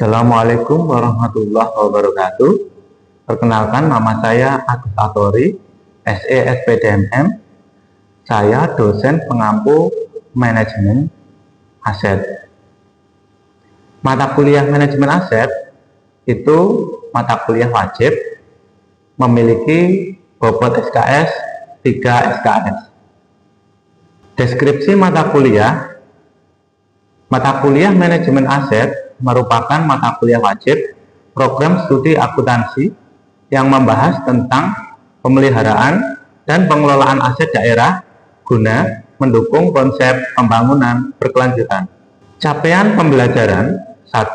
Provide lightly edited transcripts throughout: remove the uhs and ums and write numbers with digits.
Assalamualaikum warahmatullahi wabarakatuh. Perkenalkan, nama saya Agus Atori, SE SPDMM. Saya dosen pengampu manajemen aset. Mata kuliah manajemen aset itu mata kuliah wajib, memiliki bobot SKS 3 SKS. Deskripsi mata kuliah manajemen aset merupakan mata kuliah wajib program studi akuntansi yang membahas tentang pemeliharaan dan pengelolaan aset daerah guna mendukung konsep pembangunan berkelanjutan. Capaian pembelajaran: 1.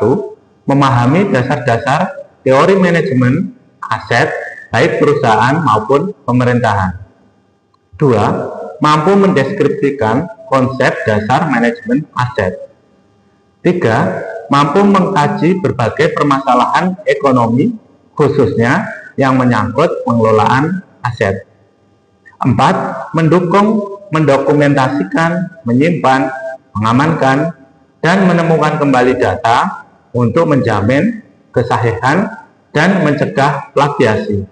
Memahami dasar-dasar teori manajemen aset baik perusahaan maupun pemerintahan. 2. Mampu mendeskripsikan konsep dasar manajemen aset. 3. Mampu mengkaji berbagai permasalahan ekonomi, khususnya yang menyangkut pengelolaan aset. 4. Mendokumentasikan, menyimpan, mengamankan, dan menemukan kembali data untuk menjamin kesahihan dan mencegah plagiasi.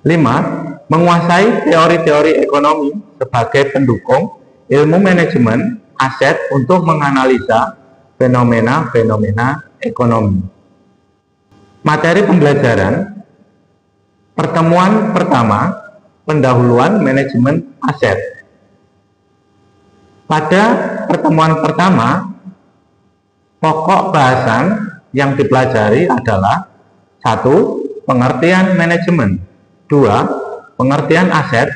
5. Menguasai teori-teori ekonomi sebagai pendukung ilmu manajemen aset untuk menganalisa fenomena-fenomena ekonomi. Materi pembelajaran: pertemuan pertama, pendahuluan manajemen aset. Pada pertemuan pertama, pokok bahasan yang dipelajari adalah 1. Pengertian manajemen, 2. Pengertian aset,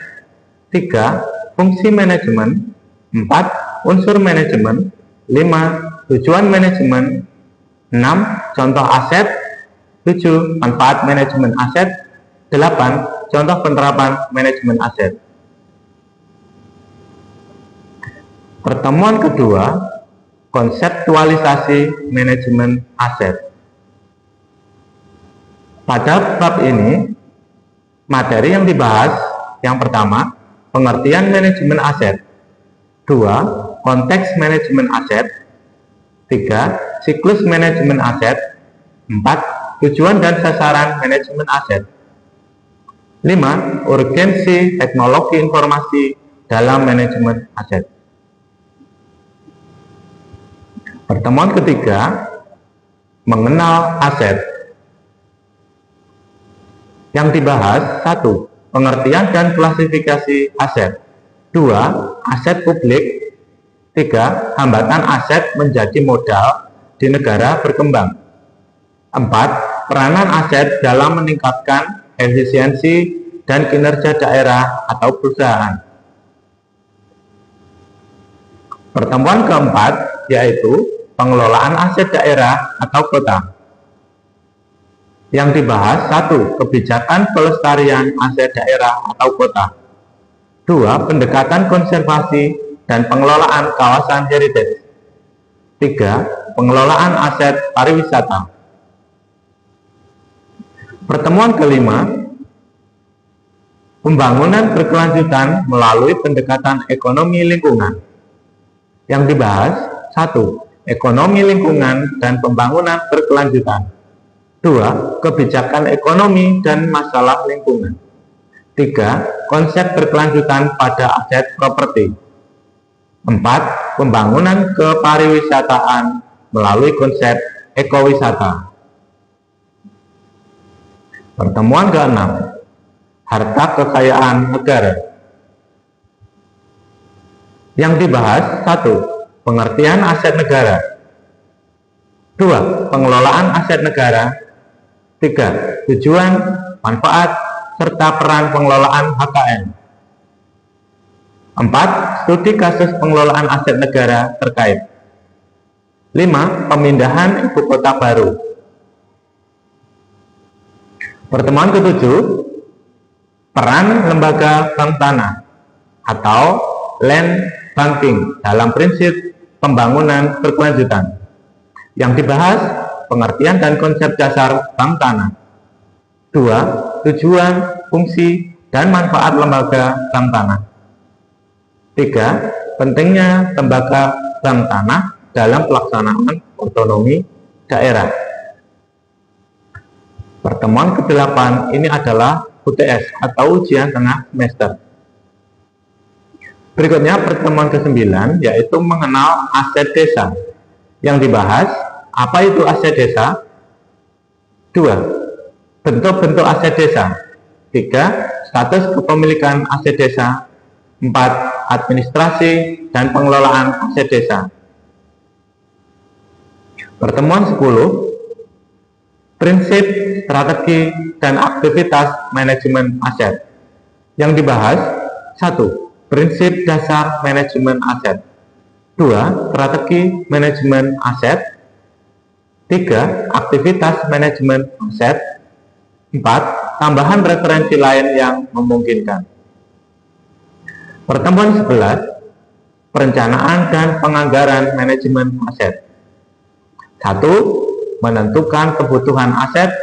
3. Fungsi manajemen, 4. Unsur manajemen, 5. Tujuan manajemen, 6. Contoh aset, 7. Manfaat manajemen aset, 8. Contoh penerapan manajemen aset. Pertemuan kedua, konseptualisasi manajemen aset. Pada bab ini, materi yang dibahas: yang pertama, pengertian manajemen aset, 2. Konteks manajemen aset, 3. Siklus manajemen aset, 4. Tujuan dan sasaran manajemen aset, 5. Urgensi teknologi informasi dalam manajemen aset. Pertemuan ketiga, mengenal aset. Yang dibahas: 1. Pengertian dan klasifikasi aset, 2. Aset publik, 3. Hambatan aset menjadi modal di negara berkembang, 4. Peranan aset dalam meningkatkan efisiensi dan kinerja daerah atau perusahaan. Pertemuan keempat yaitu pengelolaan aset daerah atau kota. Yang dibahas: 1. Kebijakan pelestarian aset daerah atau kota, 2. Pendekatan konservasi dan pengelolaan kawasan heritage, 3. Pengelolaan aset pariwisata. Pertemuan kelima, pembangunan berkelanjutan melalui pendekatan ekonomi lingkungan. Yang dibahas: 1. Ekonomi lingkungan dan pembangunan berkelanjutan, 2. Kebijakan ekonomi dan masalah lingkungan, 3. Konsep berkelanjutan pada aset properti, 4. Pembangunan kepariwisataan melalui konsep ekowisata. Pertemuan keenam, harta kekayaan negara. Yang dibahas: 1. Pengertian aset negara, 2. Pengelolaan aset negara, 3. Tujuan, manfaat, serta peran pengelolaan HKN, 4. Studi kasus pengelolaan aset negara terkait, 5. Pemindahan ibu kota baru. Pertemuan ketujuh, peran lembaga bank tanah atau land banking dalam prinsip pembangunan berkelanjutan. Yang dibahas: pengertian dan konsep dasar bank tanah, 2. Tujuan, fungsi, dan manfaat lembaga bank tanah, 3. Pentingnya lembaga bank tanah dalam pelaksanaan otonomi daerah. Pertemuan ke-8 ini adalah UTS atau ujian tengah semester. Berikutnya pertemuan ke-9 yaitu mengenal aset desa. Yang dibahas, apa itu aset desa? 2. Bentuk-bentuk aset desa. 3. Status kepemilikan aset desa. 4. Administrasi dan pengelolaan aset desa. Pertemuan 10. Prinsip, strategi, dan aktivitas manajemen aset. Yang dibahas, 1. Prinsip dasar manajemen aset. 2. Strategi manajemen aset. 3. Aktivitas manajemen aset. 4. Tambahan referensi lain yang memungkinkan. Pertemuan 11. Perencanaan dan penganggaran manajemen aset. 1. Menentukan kebutuhan aset.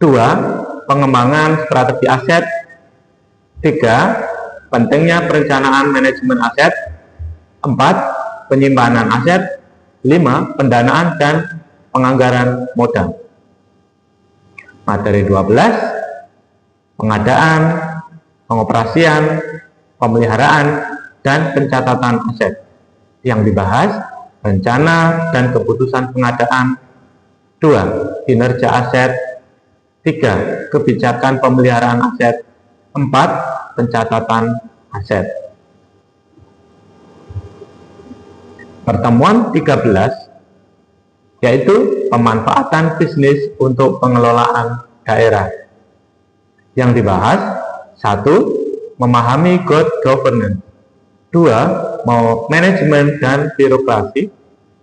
2. Pengembangan strategi aset. 3. Pentingnya perencanaan manajemen aset. 4. Penyimpanan aset. 5. Pendanaan dan penganggaran modal. Materi 12. Pengadaan, pengoperasian, pemeliharaan, dan pencatatan aset. Yang dibahas, rencana dan keputusan pengadaan. 2. Kinerja aset. 3. Kebijakan pemeliharaan aset. 4. Pencatatan aset. Pertemuan 13 yaitu pemanfaatan bisnis untuk pengelolaan daerah. Yang dibahas, 1. Memahami good governance. 2. Manajemen dan birokrasi.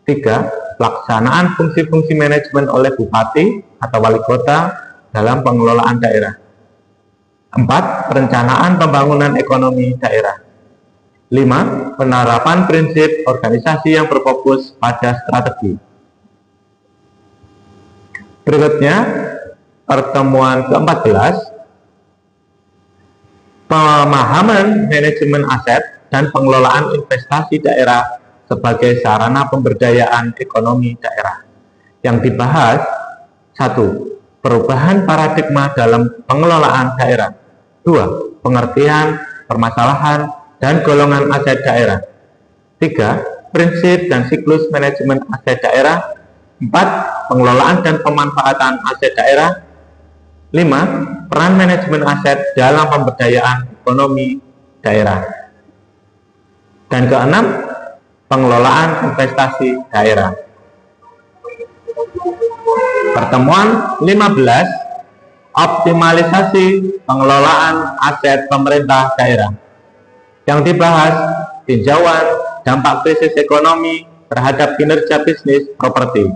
3. Pelaksanaan fungsi-fungsi manajemen oleh bupati atau wali kota dalam pengelolaan daerah. 4. Perencanaan pembangunan ekonomi daerah. 5. Penerapan prinsip organisasi yang berfokus pada strategi. Berikutnya, pertemuan ke-14, pemahaman manajemen aset dan pengelolaan investasi daerah sebagai sarana pemberdayaan ekonomi daerah. Yang dibahas, 1. Perubahan paradigma dalam pengelolaan daerah. 2. Pengertian, permasalahan, dan golongan aset daerah. 3. Prinsip dan siklus manajemen aset daerah. 4. Pengelolaan dan pemanfaatan aset daerah. 5. Peran manajemen aset dalam pemberdayaan ekonomi daerah. Dan ke-6, pengelolaan investasi daerah. Pertemuan 15, optimalisasi pengelolaan aset pemerintah daerah. Yang dibahas, tinjauan dampak krisis ekonomi terhadap kinerja bisnis properti.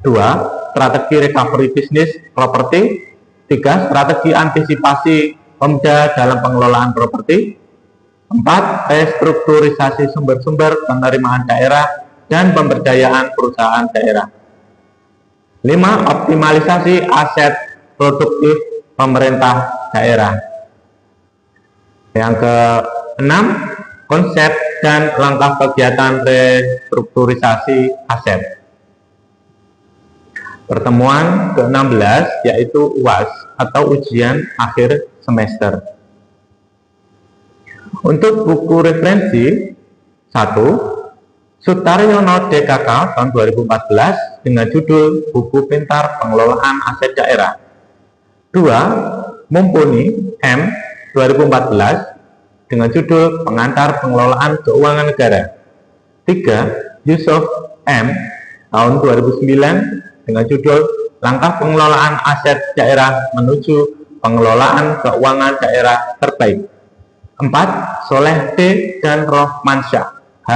2. Strategi recovery bisnis properti. 3. Strategi antisipasi Pemda dalam pengelolaan properti. 4. Restrukturisasi sumber-sumber penerimaan daerah dan pemberdayaan perusahaan daerah. 5. Optimalisasi aset produktif pemerintah daerah. Yang ke-6, konsep dan langkah kegiatan restrukturisasi aset. Pertemuan ke-16 yaitu UAS atau ujian akhir semester. Untuk buku referensi, 1. Sutaryono DKK tahun 2014 dengan judul Buku Pintar Pengelolaan Aset Daerah. 2. Mumpuni M 2014 dengan judul Pengantar Pengelolaan Keuangan Negara. 3. Yusuf M tahun 2009 dengan judul Langkah Pengelolaan Aset Daerah Menuju Pengelolaan Keuangan Daerah Terbaik. 4. Soleh T dan Rohmansyah H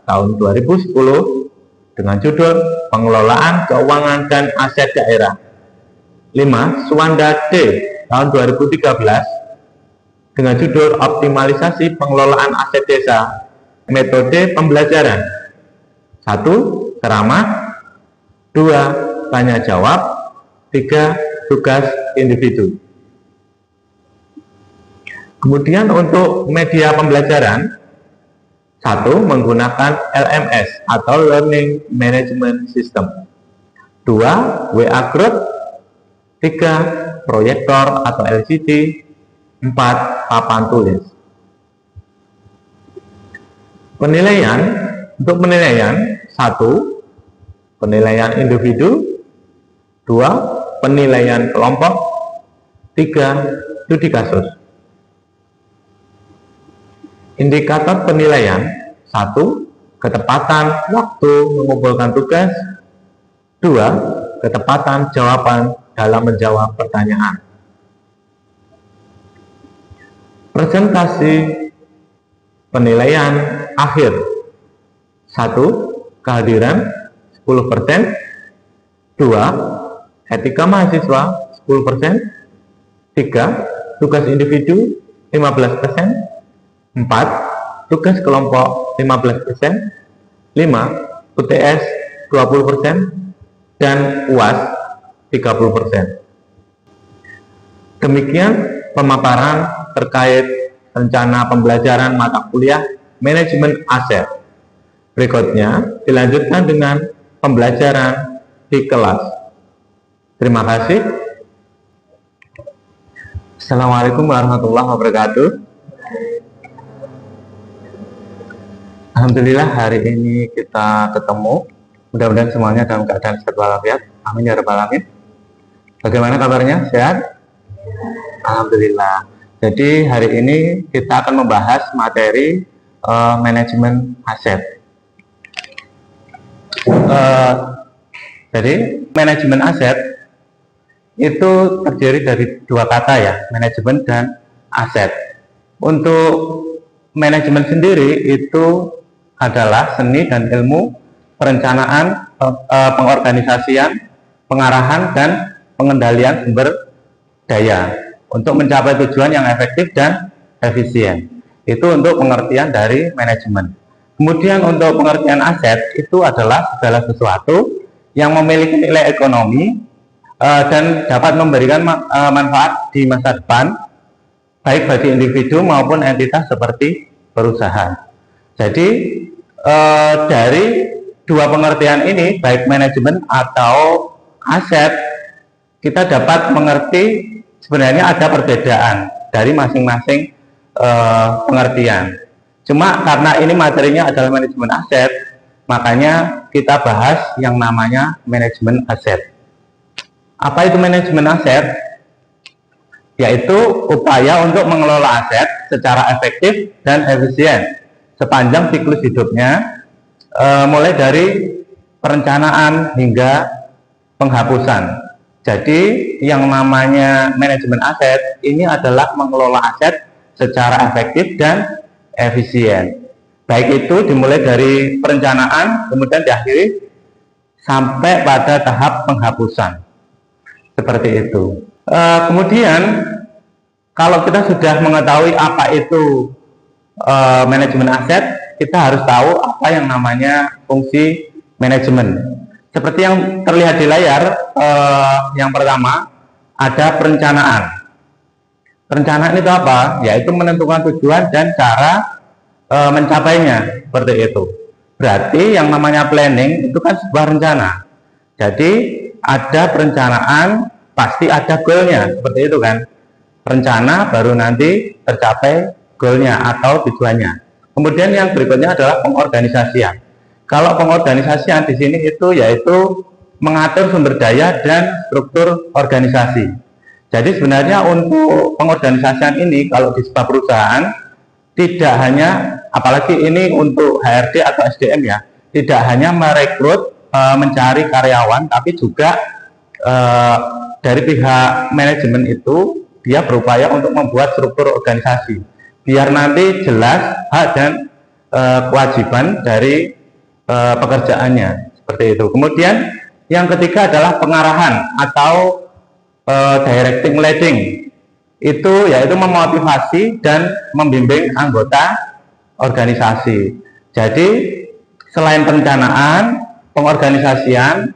tahun 2010 dengan judul Pengelolaan Keuangan dan Aset Daerah. 5. Suwanda D tahun 2013 dengan judul Optimalisasi Pengelolaan Aset Desa, Metode Pembelajaran. 1. Ceramah. 2. Tanya jawab. 3. Tugas individu. Kemudian untuk media pembelajaran, 1. Menggunakan LMS atau Learning Management System. 2. WA group. 3. Proyektor atau LCD. 4. Papan tulis. Penilaian. Untuk penilaian, 1. Penilaian individu. 2. Penilaian kelompok. 3. Studi kasus. Indikator penilaian. 1. Ketepatan waktu mengumpulkan tugas. 2. Ketepatan jawaban dalam menjawab pertanyaan. Presentasi penilaian akhir. 1. Kehadiran 10%. 2. Etika mahasiswa 10%. 3. Tugas individu 15%. 4. Tugas kelompok 15%. 5. UTS 20%. Dan UAS 30%. Demikian pemaparan terkait rencana pembelajaran mata kuliah manajemen aset. Berikutnya dilanjutkan dengan pembelajaran di kelas. Terima kasih. Assalamualaikum warahmatullahi wabarakatuh. Alhamdulillah hari ini kita ketemu. Mudah-mudahan semuanya dalam keadaan sehat walafiat. Amin ya rabbal alamin. Bagaimana kabarnya? Sehat? Alhamdulillah. Jadi hari ini kita akan membahas materi manajemen aset. Jadi manajemen aset itu terdiri dari dua kata ya, manajemen dan aset. Untuk manajemen sendiri itu adalah seni dan ilmu perencanaan, pengorganisasian, pengarahan dan pengendalian sumber daya untuk mencapai tujuan yang efektif dan efisien. Itu untuk pengertian dari manajemen. Kemudian untuk pengertian aset itu adalah segala sesuatu yang memiliki nilai ekonomi dan dapat memberikan manfaat di masa depan, baik bagi individu maupun entitas seperti perusahaan. Jadi dari dua pengertian ini, baik manajemen atau aset, kita dapat mengerti sebenarnya ada perbedaan dari masing-masing pengertian. Cuma karena ini materinya adalah manajemen aset, makanya kita bahas yang namanya manajemen aset. Apa itu manajemen aset? Yaitu upaya untuk mengelola aset secara efektif dan efisien sepanjang siklus hidupnya, mulai dari perencanaan hingga penghapusan. Jadi yang namanya manajemen aset ini adalah mengelola aset secara efektif dan efisien. Baik itu dimulai dari perencanaan, kemudian diakhiri sampai pada tahap penghapusan. Seperti itu. Kemudian kalau kita sudah mengetahui apa itu manajemen aset, kita harus tahu apa yang namanya fungsi manajemen. Seperti yang terlihat di layar, yang pertama ada perencanaan. Perencanaan itu apa? Yaitu menentukan tujuan dan cara mencapainya, seperti itu. Berarti yang namanya planning itu kan sebuah rencana. Jadi ada perencanaan, pasti ada goalnya, seperti itu kan. Rencana baru nanti tercapai goalnya atau tujuannya. Kemudian yang berikutnya adalah pengorganisasian. Kalau pengorganisasian di sini itu yaitu mengatur sumber daya dan struktur organisasi. Jadi sebenarnya untuk pengorganisasian ini kalau di sebuah perusahaan tidak hanya, apalagi ini untuk HRD atau SDM ya, tidak hanya merekrut mencari karyawan, tapi juga dari pihak manajemen itu dia berupaya untuk membuat struktur organisasi biar nanti jelas hak dan kewajiban dari pekerjaannya, seperti itu. Kemudian yang ketiga adalah pengarahan atau directing leading, itu yaitu memotivasi dan membimbing anggota organisasi. Jadi selain perencanaan, pengorganisasian,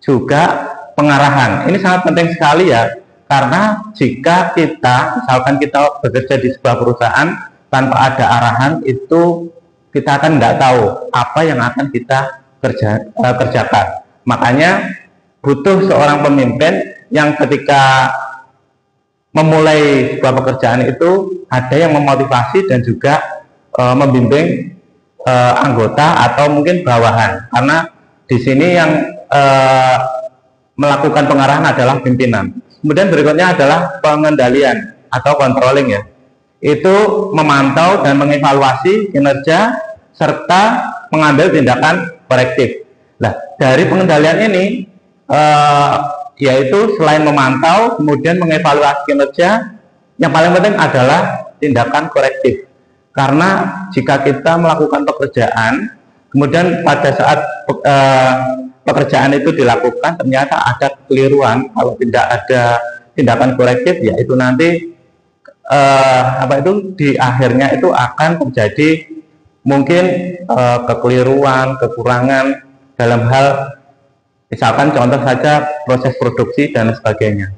juga pengarahan. Ini sangat penting sekali ya, karena jika kita, misalkan kita bekerja di sebuah perusahaan tanpa ada arahan, itu kita akan nggak tahu apa yang akan kita kerjakan. Makanya butuh seorang pemimpin yang ketika memulai sebuah pekerjaan itu ada yang memotivasi dan juga membimbing anggota atau mungkin bawahan, karena di sini yang melakukan pengarahan adalah pimpinan. Kemudian berikutnya adalah pengendalian atau controlling ya, itu memantau dan mengevaluasi kinerja serta mengambil tindakan korektif. Nah, dari pengendalian ini yaitu selain memantau, kemudian mengevaluasi kinerja, yang paling penting adalah tindakan korektif. Karena jika kita melakukan pekerjaan, kemudian pada saat pekerjaan itu dilakukan ternyata ada kekeliruan, kalau tidak ada tindakan korektif, yaitu nanti di akhirnya itu akan terjadi mungkin kekeliruan, kekurangan dalam hal misalkan contoh saja proses produksi dan sebagainya.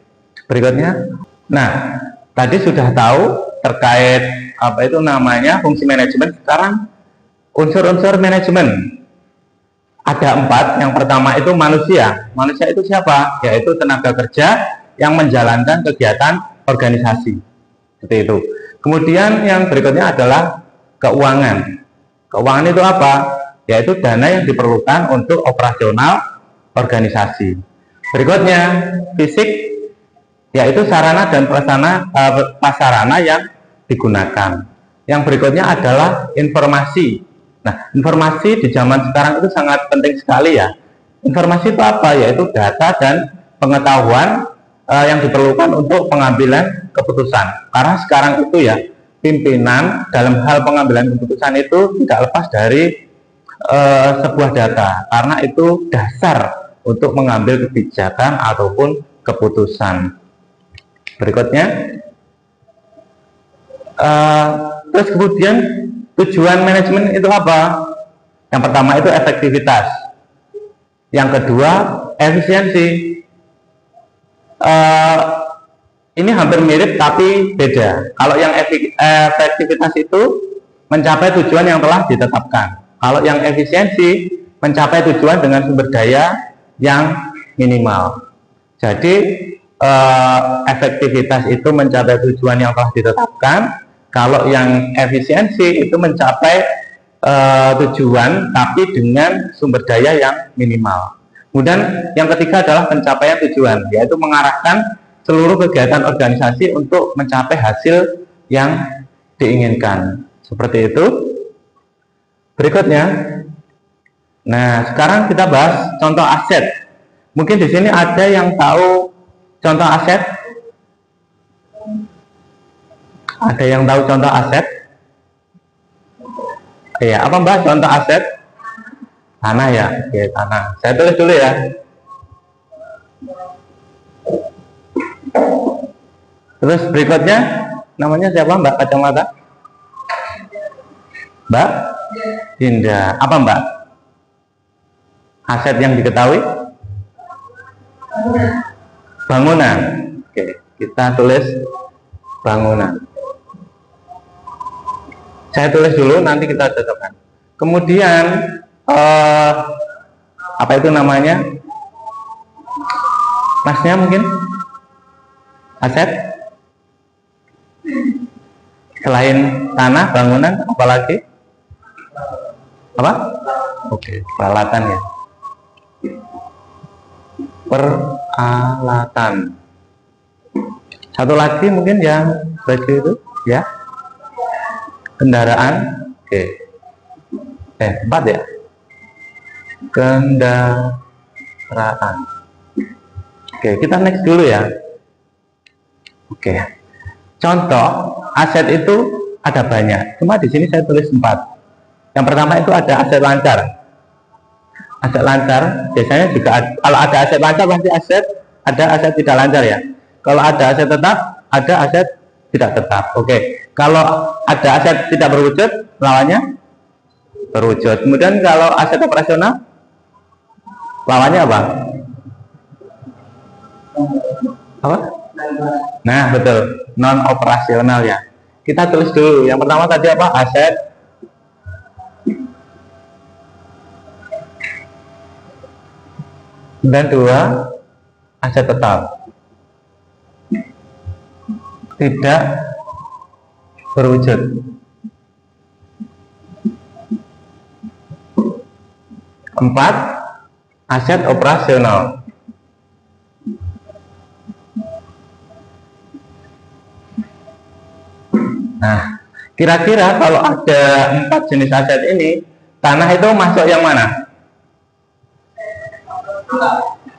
Berikutnya, nah tadi sudah tahu terkait fungsi manajemen. Sekarang unsur-unsur manajemen ada 4. Yang pertama itu manusia. Manusia itu siapa? Yaitu tenaga kerja yang menjalankan kegiatan organisasi. Seperti itu. Kemudian yang berikutnya adalah keuangan. Keuangan itu apa? Yaitu dana yang diperlukan untuk operasional organisasi. Berikutnya fisik, yaitu sarana dan prasarana yang digunakan. Yang berikutnya adalah informasi. Nah, informasi di zaman sekarang itu sangat penting sekali ya. Informasi itu apa? Yaitu data dan pengetahuan yang diperlukan untuk pengambilan keputusan. Karena sekarang itu ya, pimpinan dalam hal pengambilan keputusan itu tidak lepas dari sebuah data, karena itu dasar untuk mengambil kebijakan ataupun keputusan. Berikutnya, terus kemudian tujuan manajemen itu apa? Yang pertama itu efektivitas, yang kedua efisiensi. Ini hampir mirip tapi beda. Kalau yang efektivitas itu mencapai tujuan yang telah ditetapkan. Kalau yang efisiensi mencapai tujuan dengan sumber daya yang minimal. Jadi efektivitas itu mencapai tujuan yang telah ditetapkan. Kalau yang efisiensi itu mencapai tujuan tapi dengan sumber daya yang minimal. Kemudian yang ketiga adalah pencapaian tujuan, yaitu mengarahkan seluruh kegiatan organisasi untuk mencapai hasil yang diinginkan. Seperti itu. Berikutnya, nah sekarang kita bahas contoh aset. Mungkin di sini ada yang tahu contoh aset? Ada yang tahu contoh aset? Iya, apa mbak contoh aset? Tanah ya, oke, tanah. Saya tulis dulu ya. Terus berikutnya, namanya siapa mbak kacamata? Mbak Dinda. Apa mbak? Aset yang diketahui? Bangunan. Oke, kita tulis bangunan. Saya tulis dulu, nanti kita cocokkan. Kemudian apa itu namanya? Masnya mungkin? Aset? Selain tanah, bangunan, apa lagi? Apa? Oke, peralatan ya. Peralatan. Satu lagi mungkin yang baju itu ya. Kendaraan. Oke. 4 ya. Kendaraan. Oke, kita next dulu ya. Oke. Contoh aset itu ada banyak. Cuma di sini saya tulis 4. Yang pertama itu ada aset lancar. Aset lancar biasanya juga kalau ada aset lancar pasti ada aset tidak lancar ya. Kalau ada aset tetap, ada aset tidak tetap. Oke. Kalau ada aset tidak berwujud, lawannya berwujud. Kemudian kalau aset operasional, lawannya apa? Apa? Nah, betul. Non operasional ya. Kita tulis dulu. Yang pertama tadi apa? Aset. Dan 2 aset tetap, tidak berwujud. Empat, aset operasional. Nah, kira-kira kalau ada 4 jenis aset ini, tanah itu masuk yang mana?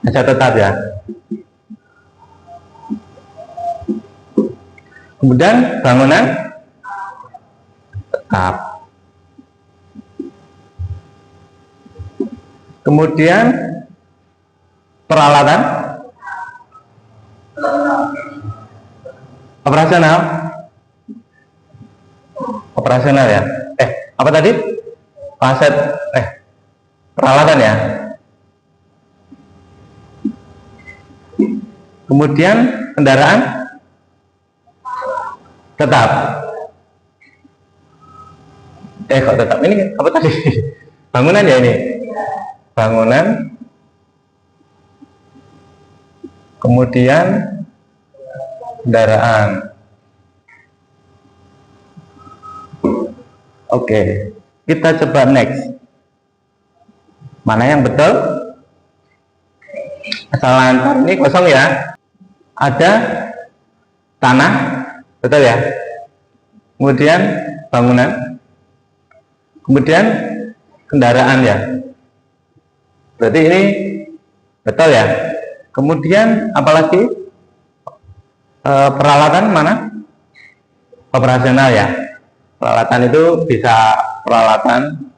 Aset tetap ya. Kemudian bangunan tetap. Kemudian peralatan operasional. Operasional ya. Apa tadi? Aset peralatan ya. Kemudian kendaraan tetap. Kok tetap? Ini apa tadi? Bangunan ya ini. Bangunan. Kemudian kendaraan. Oke, kita coba next. Mana yang betul? Asal lancar ini kosong ya. Ada tanah, betul ya. Kemudian bangunan. Kemudian kendaraan ya. Berarti ini betul ya. Kemudian apalagi peralatan mana? Operasional ya. Peralatan itu bisa peralatan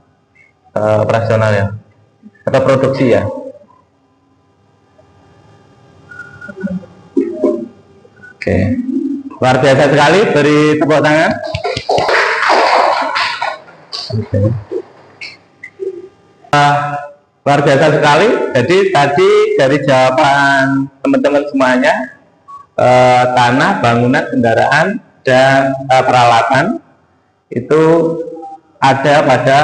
operasional ya, atau produksi ya. Oke, luar biasa sekali, beri tepuk tangan. Oke. Luar biasa sekali. Jadi tadi dari jawaban teman-teman semuanya, tanah, bangunan, kendaraan, dan peralatan itu ada pada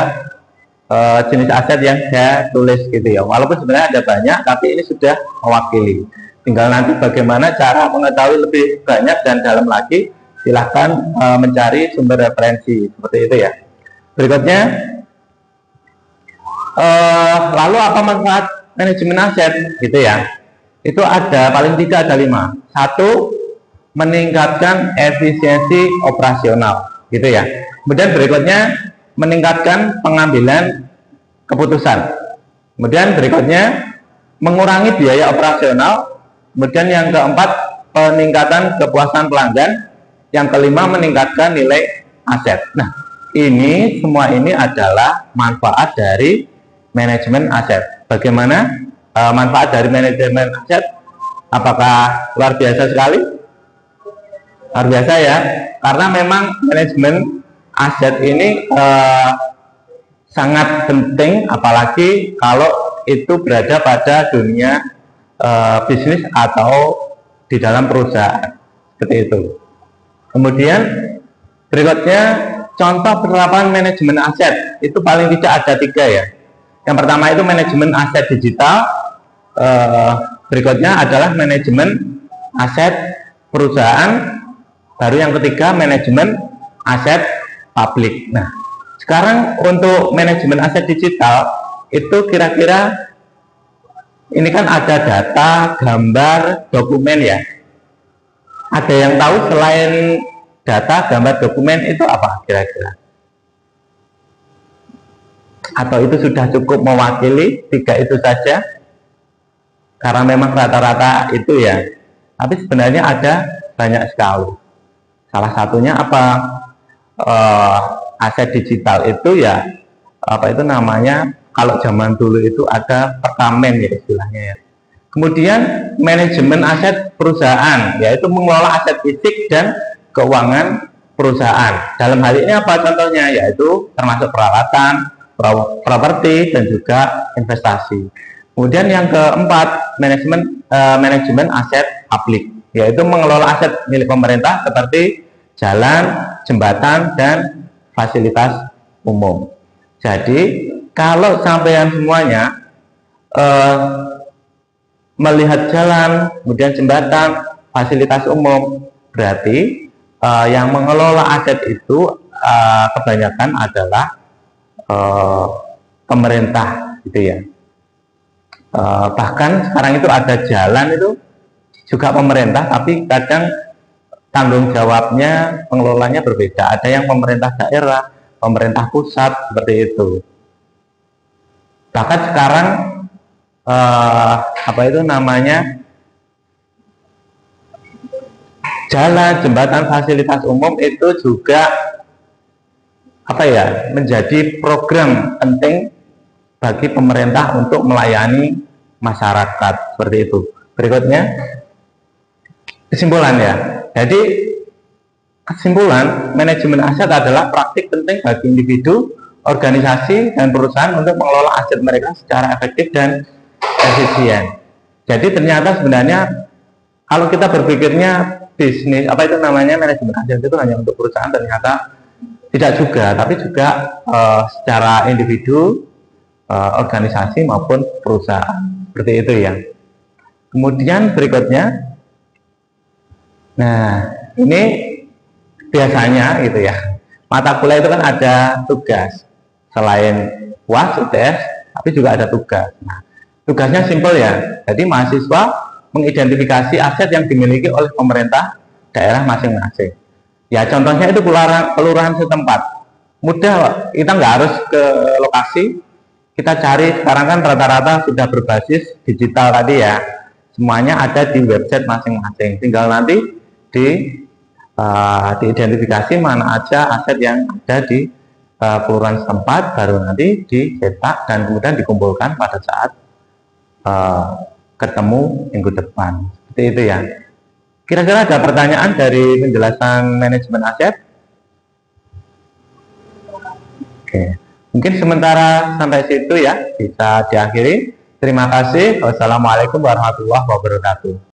jenis aset yang saya tulis gitu ya. Walaupun sebenarnya ada banyak, tapi ini sudah mewakili. Tinggal nanti bagaimana cara mengetahui lebih banyak dan dalam lagi, silahkan mencari sumber referensi seperti itu ya. Berikutnya, lalu apa manfaat manajemen aset gitu ya? Itu ada paling tidak ada 5. 1, meningkatkan efisiensi operasional gitu ya. Kemudian berikutnya meningkatkan pengambilan keputusan. Kemudian berikutnya mengurangi biaya operasional. Kemudian yang keempat, peningkatan kepuasan pelanggan. Yang kelima, meningkatkan nilai aset. Nah, ini semua ini adalah manfaat dari manajemen aset. Bagaimana manfaat dari manajemen aset? Apakah luar biasa sekali? Luar biasa ya, karena memang manajemen aset ini sangat penting, apalagi kalau itu berada pada dunia bisnis atau di dalam perusahaan seperti itu. Kemudian berikutnya contoh penerapan manajemen aset itu paling tidak ada 3 ya. Yang pertama itu manajemen aset digital, berikutnya adalah manajemen aset perusahaan, baru yang ketiga manajemen aset publik. Nah, sekarang untuk manajemen aset digital itu kira-kira ini kan ada data, gambar, dokumen ya. Ada yang tahu selain data, gambar, dokumen itu apa kira-kira? Atau itu sudah cukup mewakili 3 itu saja? Karena memang rata-rata itu ya. Tapi sebenarnya ada banyak sekali. Salah satunya apa? Aset digital itu ya, apa itu namanya, kalau zaman dulu itu ada perkamen ya istilahnya ya. Kemudian manajemen aset perusahaan, yaitu mengelola aset fisik dan keuangan perusahaan. Dalam hal ini apa contohnya? Yaitu termasuk peralatan, properti, dan juga investasi. Kemudian yang keempat, manajemen aset publik, yaitu mengelola aset milik pemerintah seperti jalan, jembatan, dan fasilitas umum. Jadi kalau sampean semuanya melihat jalan, kemudian jembatan, fasilitas umum. Berarti yang mengelola aset itu kebanyakan adalah pemerintah, gitu ya. Bahkan sekarang itu ada jalan itu juga pemerintah, tapi kadang tanggung jawabnya pengelolanya berbeda. Ada yang pemerintah daerah, pemerintah pusat, seperti itu. Bahkan sekarang apa itu namanya, jalan, jembatan, fasilitas umum itu juga apa ya, menjadi program penting bagi pemerintah untuk melayani masyarakat, seperti itu. Berikutnya kesimpulan ya. Jadi kesimpulan, manajemen aset adalah praktik penting bagi individu, organisasi, dan perusahaan untuk mengelola aset mereka secara efektif dan efisien. Jadi ternyata sebenarnya kalau kita berpikirnya bisnis, apa itu namanya, manajemen aset itu hanya untuk perusahaan, ternyata tidak juga, tapi juga secara individu, organisasi maupun perusahaan, seperti itu ya. Kemudian berikutnya, nah ini biasanya gitu ya, mata kuliah itu kan ada tugas selain UAS, UTS, tapi juga ada tugas. Nah, tugasnya simpel ya. Jadi mahasiswa mengidentifikasi aset yang dimiliki oleh pemerintah daerah masing-masing. Ya contohnya itu kelurahan setempat. Mudah, kita nggak harus ke lokasi. Kita cari, sekarang kan rata-rata sudah berbasis digital tadi ya. Semuanya ada di website masing-masing. Tinggal nanti diidentifikasi mana aja aset yang ada di kelurahan setempat, baru nanti dicetak dan kemudian dikumpulkan pada saat ketemu minggu depan. Seperti itu ya. Kira-kira ada pertanyaan dari penjelasan manajemen aset? Oke, mungkin sementara sampai situ ya, bisa diakhiri. Terima kasih. Wassalamualaikum warahmatullahi wabarakatuh.